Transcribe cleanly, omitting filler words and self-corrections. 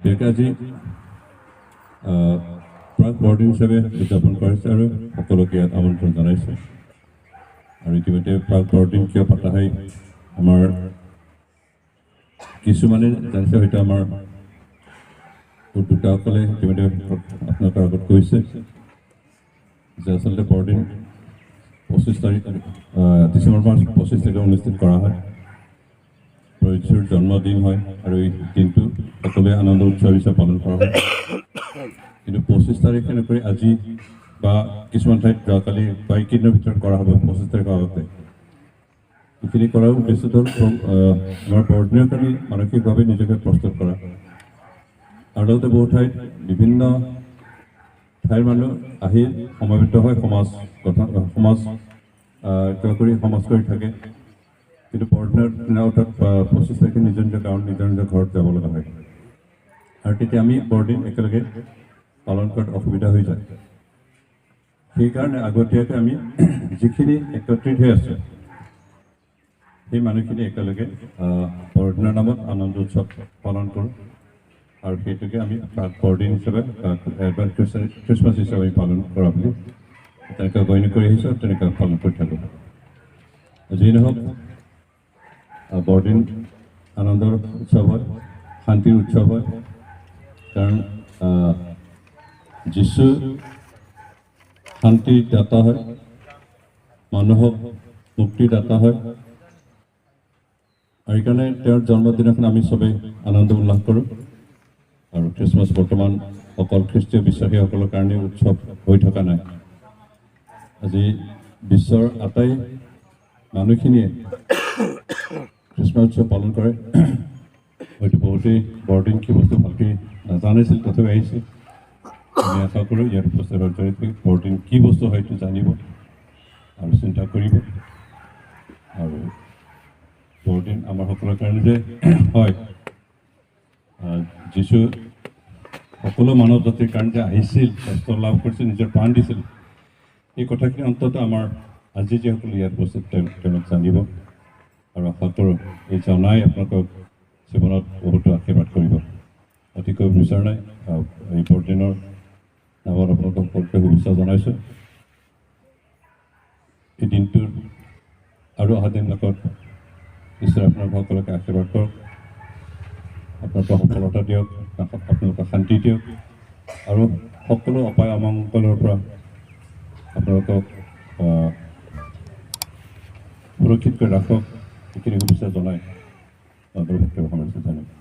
আজি প্ৰাক বৰদিন হিচাপে উদযাপন কৰিছে আৰু সকলোকে ইয়াত আমন্ত্ৰণ জনাইছে। আৰু ইতিমধ্যে প্ৰাক বৰদিন কিয় পতা হয় আমাৰ কিছুমানে জানিছে, হয়তো আমাৰ উদ্যোক্তাসকলে ইতিমধ্যে আপোনালোকৰ আগত কৈছে যে আচলতে বৰদিন 25 তাৰিখ ডিচেম্বৰ মাহ 25 তাৰিখে অনুষ্ঠিত কৰা হয়। প্ৰভু যীশুৰ জন্মদিন হয় আৰু এই দিনটো সকলোৱে আনন্দ উৎসৱ হিচাপে পালন কৰা হয়। কিন্তু 25 তাৰিখে নকৰি আজি বা কিছুমান ঠাইত যোৱাকালি বা এইকেইদিনৰ ভিতৰত কৰা হ'ব 25 তাৰিখৰ আগতে। এইখিনি কৰাৰ উদ্দেশ্যটো আমাৰ বৰদিনৰ কাৰণে মানসিকভাৱে নিজকে প্ৰস্তুত কৰা, আৰু লগতে বহু ঠাইত বিভিন্ন ঠাইৰ মানুহ আহি সমবেত হয়, সমাজ কৰি থাকে। কিন্তু বৰদিনৰ দিনা অৰ্থাৎ 25 তাৰিখে নিজৰ নিজৰ গাঁৱত নিজৰ নিজৰ ঘৰত যাব লগা হয়, আৰু তেতিয়া আমি বৰদিন একেলগে পালন কৰাত অসুবিধা হৈ যায়। সেইকাৰণে আগতীয়াকৈ আমি যিখিনি একত্ৰিত হৈ আছে সেই মানুহখিনি একেলগে বৰদিনৰ নামত আনন্দ উৎসৱ পালন কৰোঁ, আৰু সেইটোকে আমি বৰদিন হিচাপে খ্ৰীষ্টমাছ হিচাপে পালন কৰা বুলি তেনেকৈ গণ্য কৰি আহিছোঁ আৰু তেনেকৈ পালন কৰি থাকোঁ। যি নহওক, বৰদিন আনন্দৰ উৎসৱ হয়, শান্তিৰ উৎসৱ হয়, কাৰণ যীশু শান্তিৰ দাতা হয়, মানুহক মুক্তিদাতা হয়, আৰু সেইকাৰণে তেওঁৰ জন্মদিনাখন আমি চবেই আনন্দ উল্লাস কৰোঁ। আৰু খ্ৰীষ্টমাছ বৰ্তমান অকল খ্ৰীষ্টীয় বিশ্বাসীসকলৰ কাৰণে উৎসৱ হৈ থকা নাই। আজি বিশ্বৰ আটাই মানুহখিনিয়ে খ্ৰীষ্টমাছ উৎসৱ পালন কৰে। হয়তো বহুতেই বৰদিন কি বস্তু ভালকৈ নাজানিছিল, তথাপি আহিছে। আমি আশা কৰোঁ ইয়াত উপস্থিত হোৱাৰ জৰিয়তে বৰদিন কি বস্তু হয়তো জানিব আৰু চিন্তা কৰিব। আৰু বৰদিন আমাৰ সকলোৰ কাৰণে যে হয়, যীশু সকলো মানৱ জাতিৰ কাৰণে যে আহিছিল, কষ্ট লাভ কৰিছিল, নিজৰ প্ৰাণ দিছিল, এই কথাখিনি অন্ততঃ আমাৰ আজি যিসকলে ইয়াত উপস্থিত তেওঁলোক জানিব। আৰু আশা কৰোঁ এই জনাই আপোনালোকক জীৱনত বহুতো আশীৰ্বাদ কৰিব। অতিকৈ বিচৰা নাই, এই বৰদিনৰ নামত আপোনালোকক সকলোকে শুভেচ্ছা জনাইছোঁ। এই দিনটোৰ আৰু অহা দিনবিলাকত ঈশ্বৰে আপোনালোক সকলোকে আশীৰ্বাদ কৰক, আপোনালোকক সফলতা দিয়ক, আপোনালোকক শান্তি দিয়ক, আৰু সকলো অপায় অমংগলৰ পৰা আপোনালোকক সুৰক্ষিত কৰি ৰাখক। এইখিনি শুভেচ্ছা জনাই সামৰিছোঁ। ধন্যবাদ।